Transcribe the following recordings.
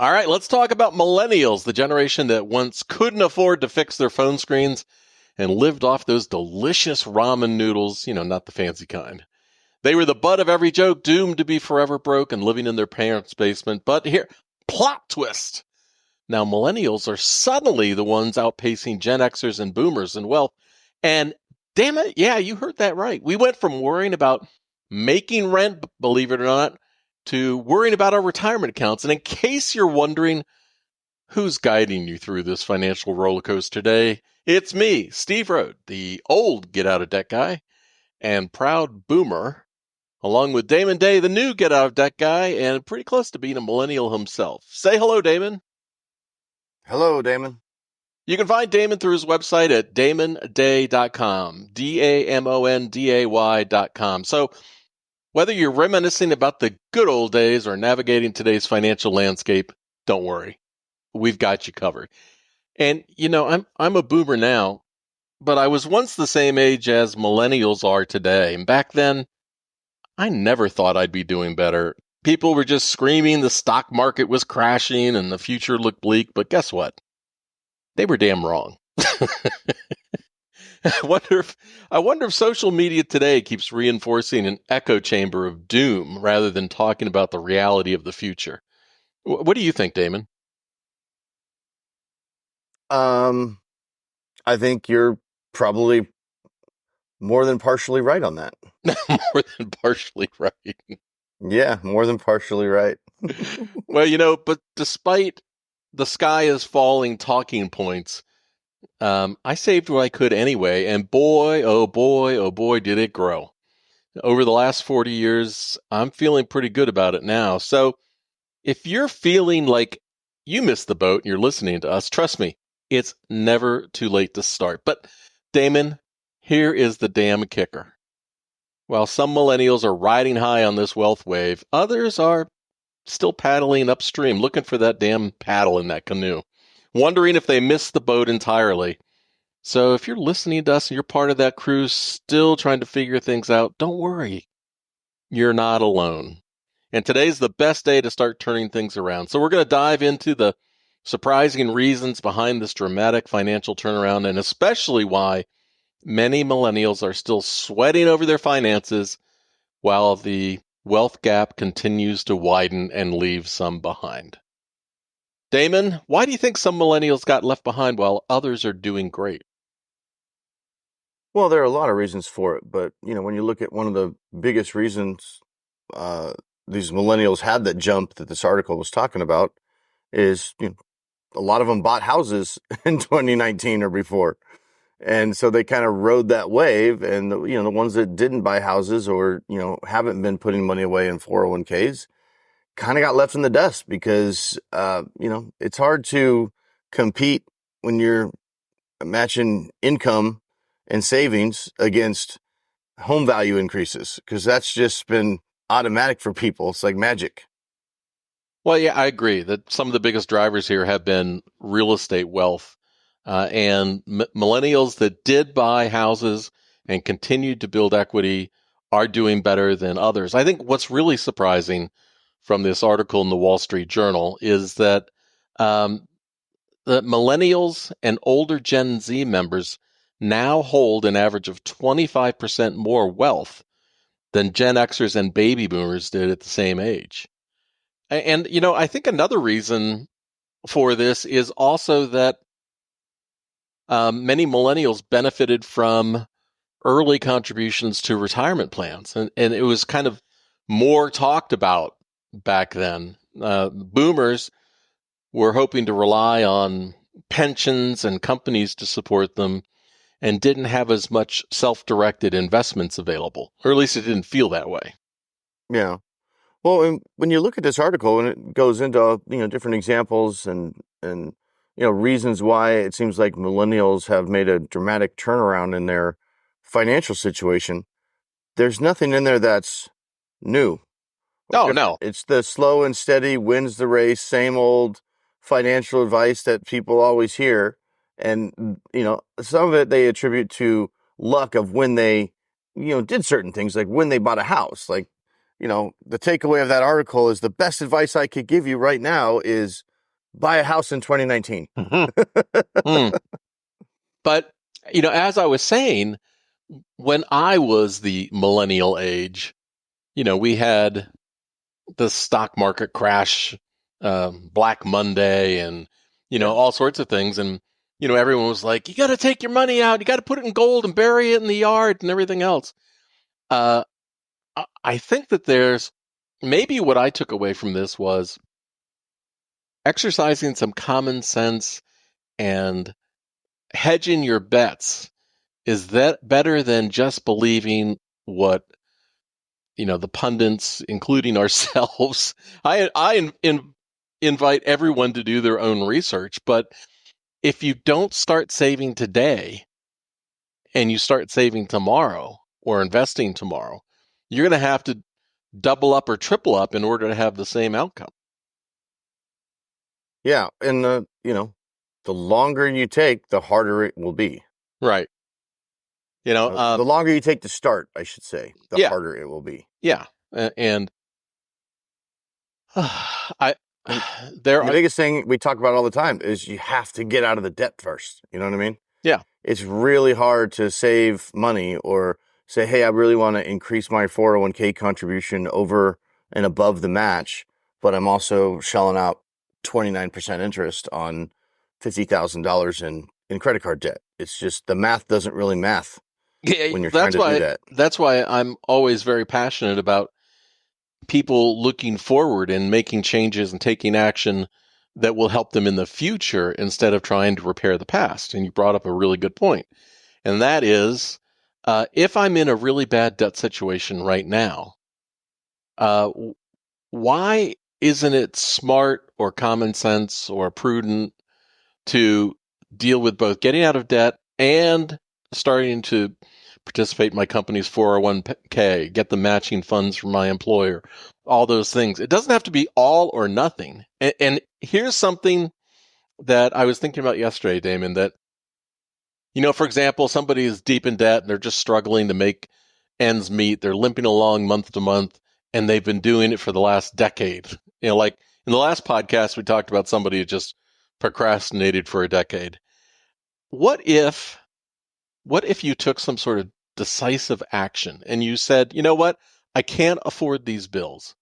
All right, let's talk about millennials, the generation that once couldn't afford to fix their phone screens and lived off those delicious ramen noodles, not the fancy kind. They were the butt of every joke, doomed to be forever broke and living in their parents' basement. But here, plot twist. Now, millennials are suddenly the ones outpacing Gen Xers and boomers in wealth. And damn it, yeah, you heard that right. We went from worrying about making rent, believe it or not, to worrying about our retirement accounts. And in case you're wondering who's guiding you through this financial roller coaster today, it's me, Steve Rhode, the old get out of debt guy and proud boomer, along with Damon Day, the new get out of debt guy, and pretty close to being a millennial himself. Say hello, Damon. Hello, Damon. You can find Damon through his website at damonday.com, DAMONDAY.com. So whether you're reminiscing about the good old days or navigating today's financial landscape, don't worry. We've got you covered. And, I'm a boomer now, but I was once the same age as millennials are today. And back then, I never thought I'd be doing better. People were just screaming the stock market was crashing and the future looked bleak. But guess what? They were damn wrong. I wonder if social media today keeps reinforcing an echo chamber of doom rather than talking about the reality of the future. What do you think, Damon? I think you're probably more than partially right on that. More than partially right. Yeah, more than partially right. Well, but despite the sky is falling talking points, I saved what I could anyway, and boy, oh boy, did it grow. Over the last 40 years, I'm feeling pretty good about it now. So if you're feeling like you missed the boat and you're listening to us, trust me, it's never too late to start. But Damon, here is the damn kicker. While some millennials are riding high on this wealth wave, others are still paddling upstream, looking for that damn paddle in that canoe, wondering if they missed the boat entirely. So if you're listening to us and you're part of that crew still trying to figure things out, don't worry. You're not alone. And today's the best day to start turning things around. So we're going to dive into the surprising reasons behind this dramatic financial turnaround, and especially why many millennials are still sweating over their finances while the wealth gap continues to widen and leave some behind. Damon, why do you think some millennials got left behind while others are doing great? Well, there are a lot of reasons for it, but when you look at one of the biggest reasons these millennials had that jump that this article was talking about is a lot of them bought houses in 2019 or before. And so they kind of rode that wave, and the ones that didn't buy houses or haven't been putting money away in 401ks kind of got left in the dust because it's hard to compete when you're matching income and savings against home value increases, because that's just been automatic for people. It's like magic. Well, yeah, I agree that some of the biggest drivers here have been real estate wealth. And millennials that did buy houses and continued to build equity are doing better than others. I think what's really surprising from this article in the Wall Street Journal is that the millennials and older Gen Z members now hold an average of 25% more wealth than Gen Xers and baby boomers did at the same age. And, I think another reason for this is also that many millennials benefited from early contributions to retirement plans, and it was kind of more talked about back then. Boomers were hoping to rely on pensions and companies to support them and didn't have as much self-directed investments available, or at least it didn't feel that way. Yeah. Well, and when you look at this article and it goes into different examples and reasons why it seems like millennials have made a dramatic turnaround in their financial situation, there's nothing in there that's new. Oh, no. It's the slow and steady wins the race, same old financial advice that people always hear. And, some of it they attribute to luck of when they, did certain things, like when they bought a house. Like, the takeaway of that article is the best advice I could give you right now is buy a house in 2019. Mm. But, as I was saying, when I was the millennial age, we had the stock market crash, Black Monday, and, Yeah. all sorts of things. And, everyone was like, you got to take your money out. You got to put it in gold and bury it in the yard and everything else. I think that there's maybe what I took away from this was exercising some common sense and hedging your bets. Is that better than just believing what the pundits, including ourselves? I invite everyone to do their own research, but if you don't start saving today and you start saving tomorrow or investing tomorrow, you're going to have to double up or triple up in order to have the same outcome. Yeah, and the longer you take, the harder it will be. Right. The longer you take to start, I should say, the Yeah. harder it will be. Yeah. And I The biggest thing we talk about all the time is you have to get out of the debt first. You know what I mean? Yeah. It's really hard to save money or say, hey, I really want to increase my 401k contribution over and above the match, but I'm also shelling out 29% interest on $50,000 in credit card debt. It's just the math doesn't really math when you're trying to do that. That's why I'm always very passionate about people looking forward and making changes and taking action that will help them in the future instead of trying to repair the past. And you brought up a really good point. And that is, if I'm in a really bad debt situation right now, why isn't it smart or common sense or prudent to deal with both getting out of debt and starting to participate in my company's 401k, get the matching funds from my employer, all those things? It doesn't have to be all or nothing. And here's something that I was thinking about yesterday, Damon, that, for example, somebody is deep in debt and they're just struggling to make ends meet. They're limping along month to month, and they've been doing it for the last decade. Like in the last podcast, we talked about somebody who just procrastinated for a decade. What if you took some sort of decisive action and you said, you know what, I can't afford these bills,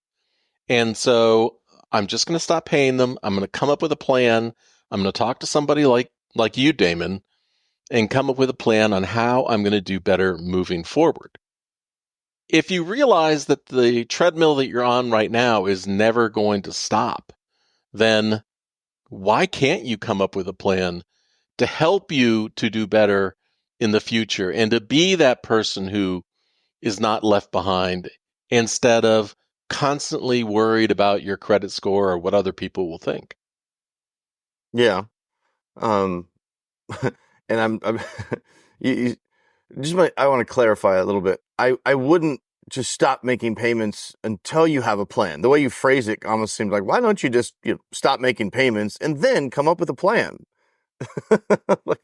and so I'm just going to stop paying them. I'm going to come up with a plan. I'm going to talk to somebody like you, Damon, and come up with a plan on how I'm going to do better moving forward. If you realize that the treadmill that you're on right now is never going to stop, then why can't you come up with a plan to help you to do better in the future and to be that person who is not left behind instead of constantly worried about your credit score or what other people will think? Yeah. And I'm you I want to clarify a little bit. I wouldn't just stop making payments until you have a plan. The way you phrase it almost seems like, why don't you just stop making payments and then come up with a plan?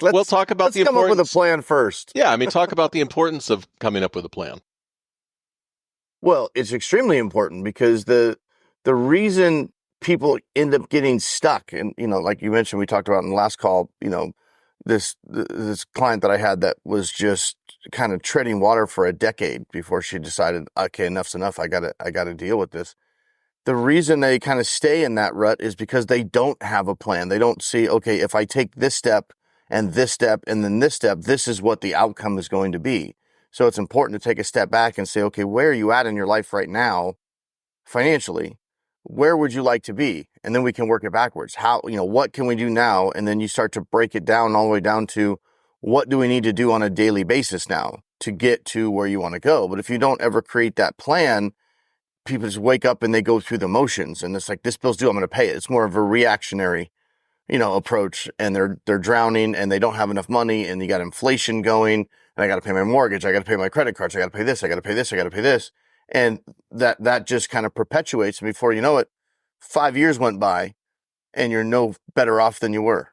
We'll talk about let's come up with a plan first. Yeah, talk about the importance of coming up with a plan. Well, it's extremely important because the reason people end up getting stuck, and like you mentioned, we talked about in the last call, this client that I had that was just kind of treading water for a decade before she decided, okay, enough's enough. I gotta deal with this. The reason they kind of stay in that rut is because they don't have a plan. They don't see, okay, if I take this step and then this step, this is what the outcome is going to be. So it's important to take a step back and say, okay, where are you at in your life right now financially? Where would you like to be? And then we can work it backwards. How, what can we do now? And then you start to break it down all the way down to what do we need to do on a daily basis now to get to where you want to go? But if you don't ever create that plan, people just wake up and they go through the motions and it's like, this bill's due, I'm going to pay it. It's more of a reactionary, approach, and they're drowning and they don't have enough money and you got inflation going and I got to pay my mortgage. I got to pay my credit cards. I got to pay this. I got to pay this. I got to pay this. And that just kind of perpetuates. And before you know it, 5 years went by and you're no better off than you were.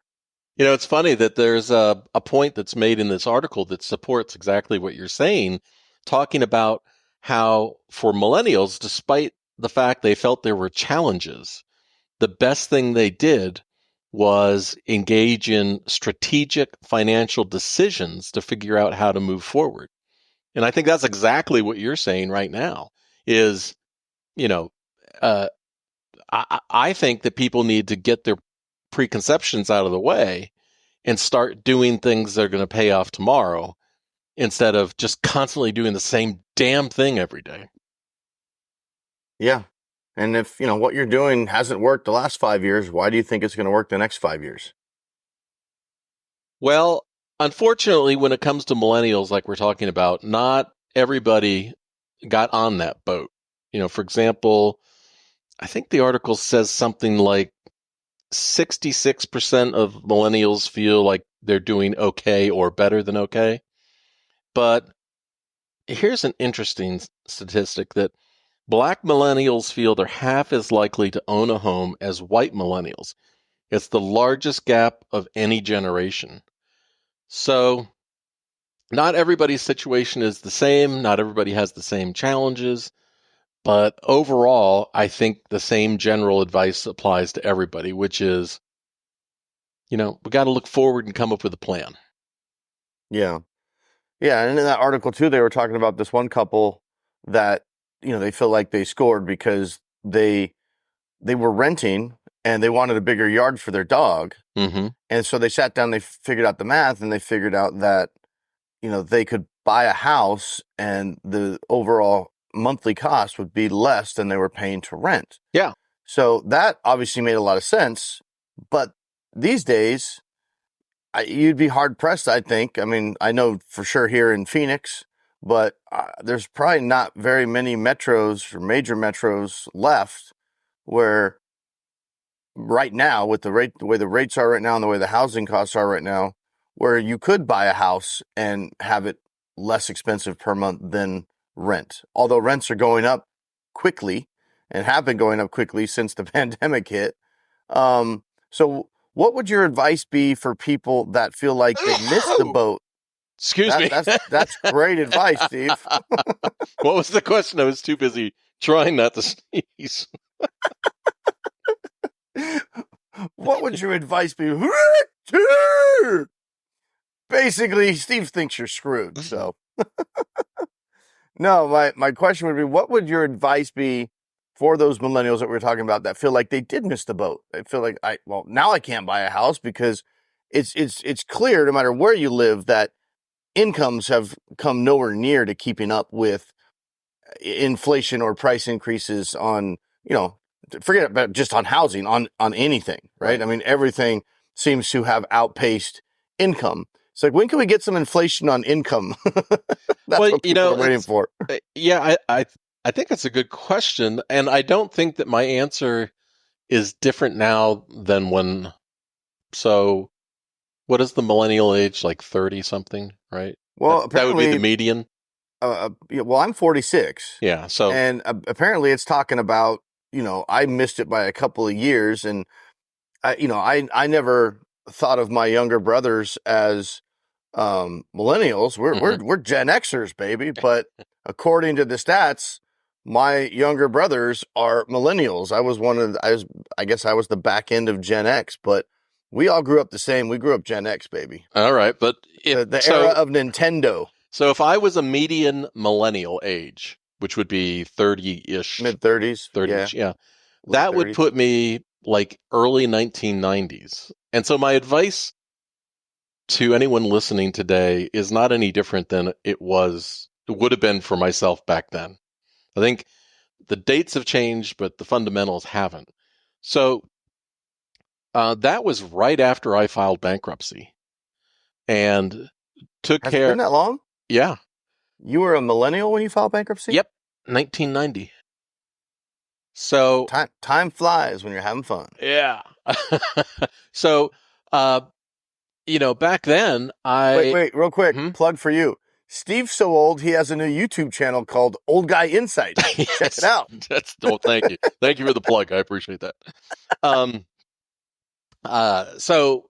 It's funny that there's a point that's made in this article that supports exactly what you're saying, talking about how for millennials, despite the fact they felt there were challenges, the best thing they did was engage in strategic financial decisions to figure out how to move forward. And I think that's exactly what you're saying right now is, you know, uh, I think that people need to get their preconceptions out of the way and start doing things that are going to pay off tomorrow instead of just constantly doing the same damn thing every day. Yeah. And if, what you're doing hasn't worked the last 5 years, why do you think it's going to work the next 5 years? Well, unfortunately, when it comes to millennials, like we're talking about, not everybody got on that boat. For example, I think the article says something like 66% of millennials feel like they're doing okay or better than okay. But here's an interesting statistic that Black millennials feel they're half as likely to own a home as white millennials. It's the largest gap of any generation. So, not everybody's situation is the same. Not everybody has the same challenges. But overall, I think the same general advice applies to everybody, which is, we got to look forward and come up with a plan. Yeah. Yeah. And in that article, too, they were talking about this one couple that, they feel like they scored because they were renting and they wanted a bigger yard for their dog. Mm-hmm. And so they sat down, they figured out the math, and they figured out that, they could buy a house and the overall monthly cost would be less than they were paying to rent. Yeah. So that obviously made a lot of sense. But these days, you'd be hard pressed, I think. I mean, I know for sure here in Phoenix, but there's probably not very many metros or major metros left where right now, with the way the rates are right now and the way the housing costs are right now, where you could buy a house and have it less expensive per month than rent. Although rents are going up quickly and have been going up quickly since the pandemic hit. So what would your advice be for people that feel like they missed the boat? Excuse me. That's great advice, Steve. What was the question? I was too busy trying not to sneeze. What would your advice be? Basically, Steve thinks you're screwed. So, no, my question would be, what would your advice be for those millennials that we were talking about that feel like they did miss the boat? They feel like, now I can't buy a house because it's clear, no matter where you live, that incomes have come nowhere near to keeping up with inflation or price increases on, forget about just on housing, on anything, right? I mean, everything seems to have outpaced income. It's like, when can we get some inflation on income? That's what people are waiting for. Yeah, I think it's a good question. And I don't think that my answer is different now than when. So, what is the millennial age? Like 30 something, right? Well, that would be the median. Well, I'm 46. Yeah. So, and apparently it's talking about, I missed it by a couple of years. And I never thought of my younger brothers as millennials. We're Gen Xers, baby. But according to the stats, my younger brothers are millennials. I guess I was the back end of Gen X, but we all grew up the same. We grew up Gen X, baby. All right, but the era of Nintendo. So if I was a median millennial age, which would be 30-ish, mid-30s, 30-ish, yeah, that 30s. would put me like early 1990s. And so my advice to anyone listening today is not any different than it would have been for myself back then. I think the dates have changed, but the fundamentals haven't. So that was right after I filed bankruptcy and took care. Has it been that long? Yeah. You were a millennial when you filed bankruptcy? Yep. 1990. So time flies when you're having fun. Yeah. So, back then wait, real quick, plug for you. Steve's so old, he has a new YouTube channel called Old Guy Insight. Yes, check it out. Thank you. Thank you for the plug. I appreciate that. So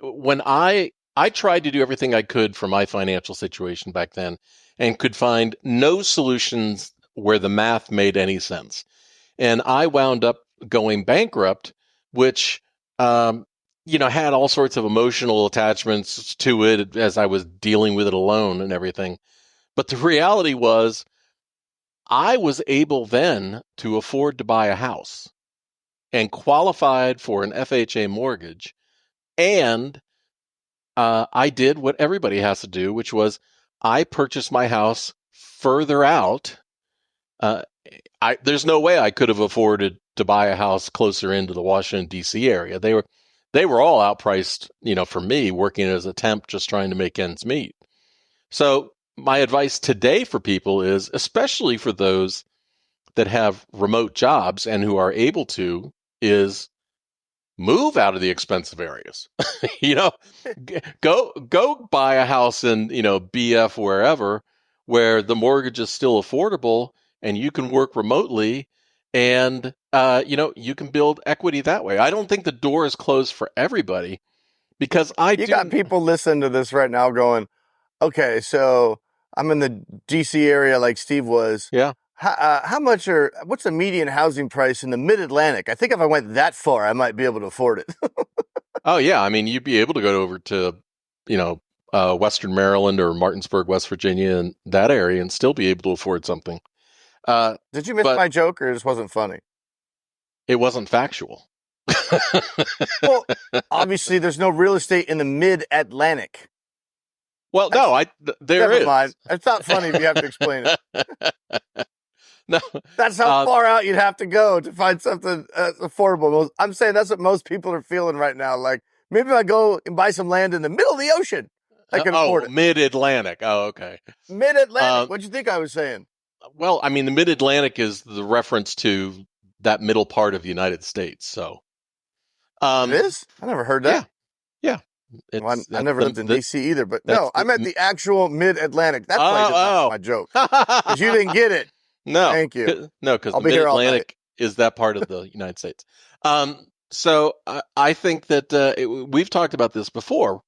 when I tried to do everything I could for my financial situation back then and could find no solutions where the math made any sense. And I wound up going bankrupt, which um, had all sorts of emotional attachments to it as I was dealing with it alone and everything. But the reality was, I was able then to afford to buy a house and qualified for an FHA mortgage. And I did what everybody has to do, which was I purchased my house further out. Uh, there's no way I could have afforded to buy a house closer into the Washington D.C. area. They were all outpriced, for me working as a temp, just trying to make ends meet. So my advice today for people is, especially for those that have remote jobs and who are able to, is move out of the expensive areas. you know, go buy a house in, BF wherever, where the mortgage is still affordable and you can work remotely, and you can build equity that way. I don't think the door is closed for everybody, because I You got do. people listening to this right now going, okay, so I'm in the DC area like Steve was. Yeah. What's the median housing price in the mid-Atlantic? I think if I went that far, I might be able to afford it. Oh yeah, I mean, you'd be able to go over to, you know, Western Maryland or Martinsburg, West Virginia, and that area, and still be able to afford something. Uh, Did you miss but my joke or it just wasn't funny? it wasn't factual. Well, obviously there's no real estate in the mid-Atlantic. Well, no, there Never is. mind. It's not funny if you have to explain it. No, That's how far out you'd have to go to find something affordable. I'm saying that's what most people are feeling right now. Like, maybe if I go and buy some land in the middle of the ocean, I can afford it. Mid-Atlantic. Oh, okay. Mid-Atlantic. What'd you think I was saying? Well, I mean, the Mid-Atlantic is the reference to that middle part of the United States. So, It is? I never heard yeah, that. yeah. Well, It's I that's never lived in DC either, but that's no, I meant the actual mid-Atlantic. That's why I didn't laugh at oh my joke. oh. Because you didn't get it. No, Thank you. no, because I'll the be here all night. Mid-Atlantic is that part of the United States. So I think that we've talked about this before.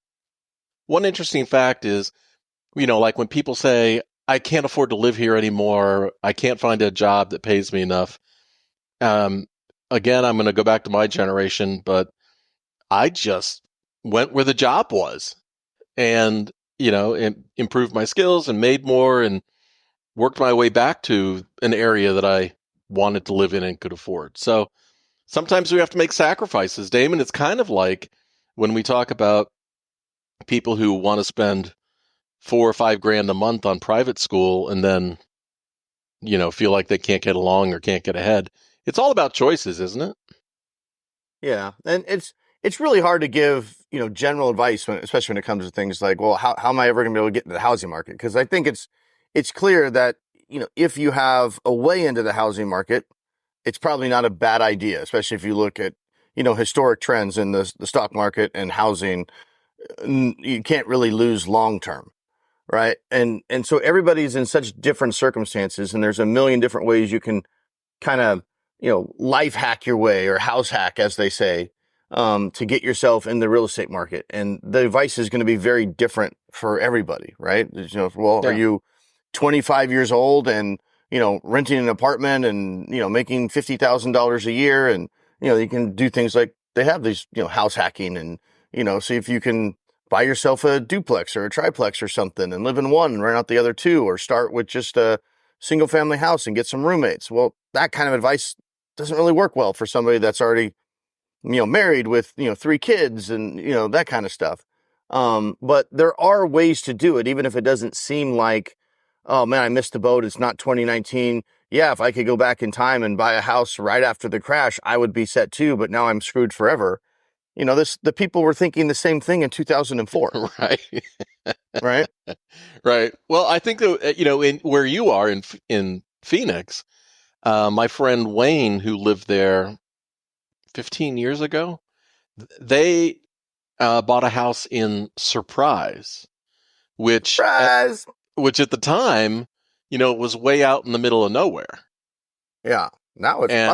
One interesting fact is, like when people say, I can't afford to live here anymore, I can't find a job that pays me enough. Um, Again, I'm going to go back to my generation, but I just went where the job was, and, improved my skills and made more and worked my way back to an area that I wanted to live in and could afford. So sometimes we have to make sacrifices, Damon. It's kind of like when we talk about people who want to spend 4 or 5 grand a month on private school and then, feel like they can't get along or can't get ahead. It's all about choices, isn't it? Yeah. And it's really hard to give, general advice especially when it comes to things like, well, how am I ever going to be able to get into the housing market? Because I think it's clear that, if you have a way into the housing market, it's probably not a bad idea, especially if you look at, historic trends in the stock market and housing. You can't really lose long term, right? And so everybody's in such different circumstances, and there's a million different ways you can kind of, life hack your way, or house hack, as they say, to get yourself in the real estate market. And the advice is going to be very different for everybody, right? Well, are Yeah. you 25 years old and, renting an apartment and, making $50,000 a year, and, you can do things like they have these, house hacking, and, see if you can buy yourself a duplex or a triplex or something and live in one and rent out the other two, or start with just a single family house and get some roommates. Well, that kind of advice doesn't really work well for somebody that's already, married with, 3 kids and, that kind of stuff. But there are ways to do it, even if it doesn't seem like, oh man, I missed the boat. It's not 2019. Yeah, if I could go back in time and buy a house right after the crash, I would be set too, but now I'm screwed forever. The people were thinking the same thing in 2004, Right. right? Right. Well, I think that, in where you are in Phoenix, my friend Wayne, who lived there 15 years ago, they bought a house in Surprise, which at, Surprise. which at the time, was way out in the middle of nowhere. Yeah. Now it's And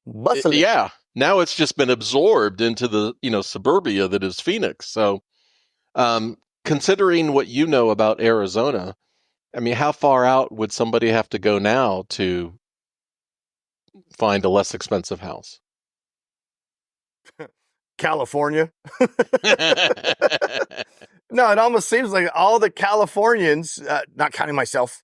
bustling. yeah, now it's just been absorbed into the, suburbia that is Phoenix. So, considering what you know about Arizona, I mean, how far out would somebody have to go now to find a less expensive house? California. No, it almost seems like all the Californians, not counting myself,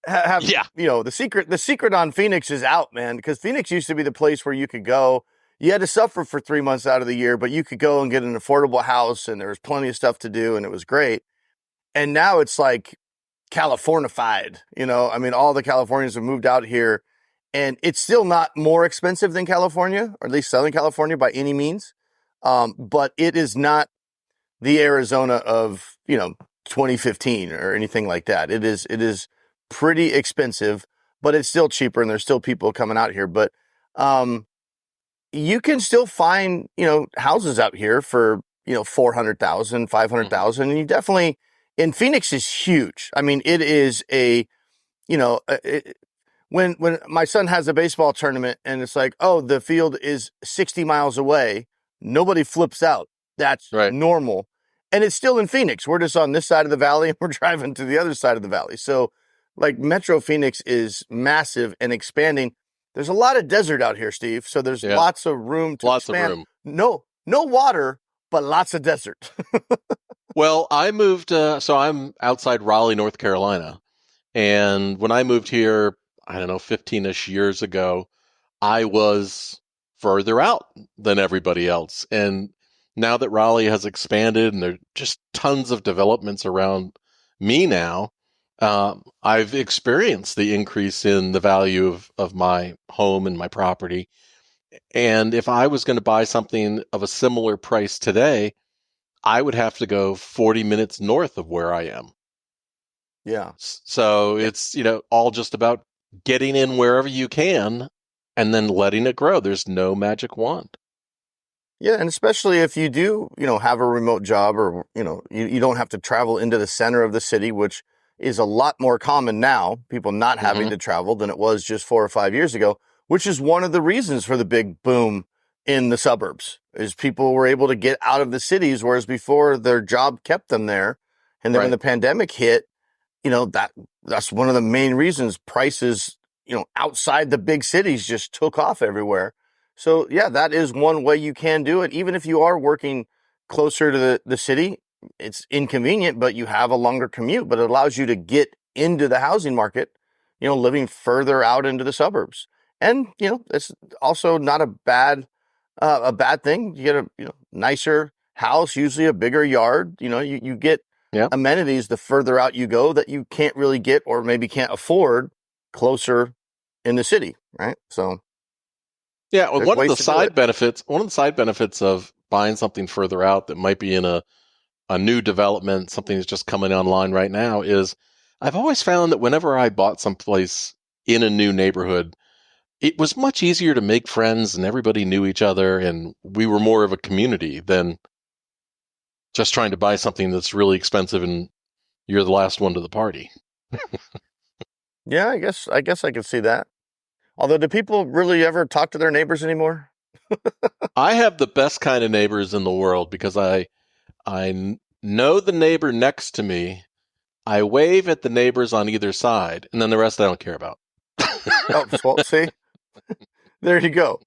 have Yeah, the secret. The secret on Phoenix is out, man. Because Phoenix used to be the place where you could go. You had to suffer for 3 months out of the year, but you could go and get an affordable house, and there was plenty of stuff to do, and it was great. And now it's like Californified. I mean, all the Californians have moved out here, and it's still not more expensive than California, or at least Southern California by any means. But it is not the Arizona of 2015 or anything like that. It is pretty expensive, but it's still cheaper, and there's still people coming out here. But you can still find houses out here for 400,000, five hundred hmm thousand, and you definitely in Phoenix is huge. I mean, it is a you know it, when my son has a baseball tournament and it's like, oh, the field is 60 miles away, nobody flips out. That's right. normal. And it's still in Phoenix. We're just on this side of the valley and we're driving to the other side of the valley. So, like, Metro Phoenix is massive and expanding. There's a lot of desert out here, Steve. So there's Yeah, lots of room to lots of expand. room. No water, but lots of desert. Well, I moved, so I'm outside Raleigh, North Carolina. And when I moved here, I don't know, 15-ish years ago, I was further out than everybody else. And now that Raleigh has expanded and there are just tons of developments around me now, I've experienced the increase in the value of my home and my property. And if I was going to buy something of a similar price today, I would have to go 40 minutes north of where I am. Yeah. So it's, all just about getting in wherever you can and then letting it grow. There's no magic wand. Yeah, and especially if you do, have a remote job, or, you don't have to travel into the center of the city, which is a lot more common now, people not having hmm to travel than it was just 4 or 5 years ago, which is one of the reasons for the big boom in the suburbs, is people were able to get out of the cities, whereas before their job kept them there. And then when Right. the pandemic hit, that's one of the main reasons prices, outside the big cities just took off everywhere. So yeah, that is one way you can do it. Even if you are working closer to the city, it's inconvenient, but you have a longer commute, but it allows you to get into the housing market, living further out into the suburbs. And, it's also not a bad thing. You get a nicer house, usually a bigger yard. You get Yeah. amenities the further out you go that you can't really get, or maybe can't afford, closer in the city, right? So Yeah. Well, there's ways to do it. one of the side benefits of buying something further out that might be in a new development, something that's just coming online right now, is I've always found that whenever I bought someplace in a new neighborhood, it was much easier to make friends and everybody knew each other and we were more of a community than just trying to buy something that's really expensive and you're the last one to the party. Yeah, I guess I can see that. Although, do people really ever talk to their neighbors anymore? I have the best kind of neighbors in the world because know the neighbor next to me. I wave at the neighbors on either side, and then the rest I don't care about. Oh, well, see, there you go.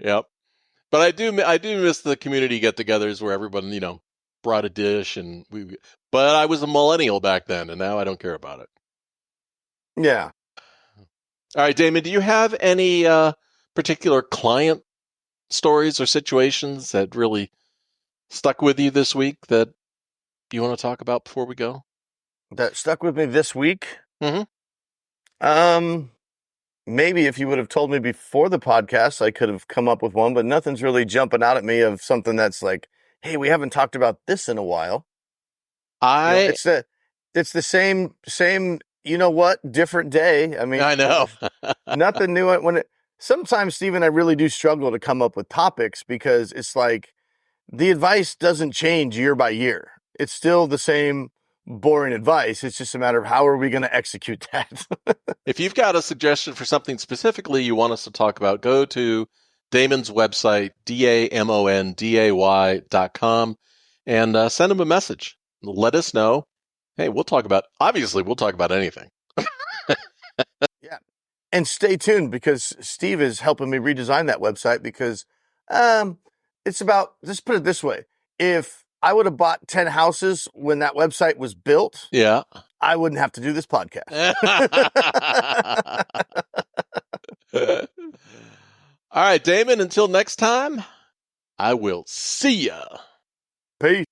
Yep. But I do miss the community get-togethers where everyone, brought a dish and we. But I was a millennial back then, and now I don't care about it. Yeah. All right, Damon, do you have any particular client stories or situations that really stuck with you this week that you want to talk about before we go? That stuck with me this week. hmm Um, Maybe if you would have told me before the podcast, I could have come up with one, but nothing's really jumping out at me of something that's like, hey, we haven't talked about this in a while. I It's the same, different day. I mean, I know. nothing new. Sometimes, Stephen, I really do struggle to come up with topics because it's like the advice doesn't change year by year. It's still the same boring advice. It's just a matter of how are we going to execute that? If you've got a suggestion for something specifically you want us to talk about, go to Damon's website, damonday.com, and send him a message. Let us know. Hey, obviously, we'll talk about anything. Yeah. And stay tuned because Steve is helping me redesign that website because it's about, just put it this way. If I would have bought 10 houses when that website was built, Yeah. I wouldn't have to do this podcast. All right, Damon, until next time, I will see ya. Peace.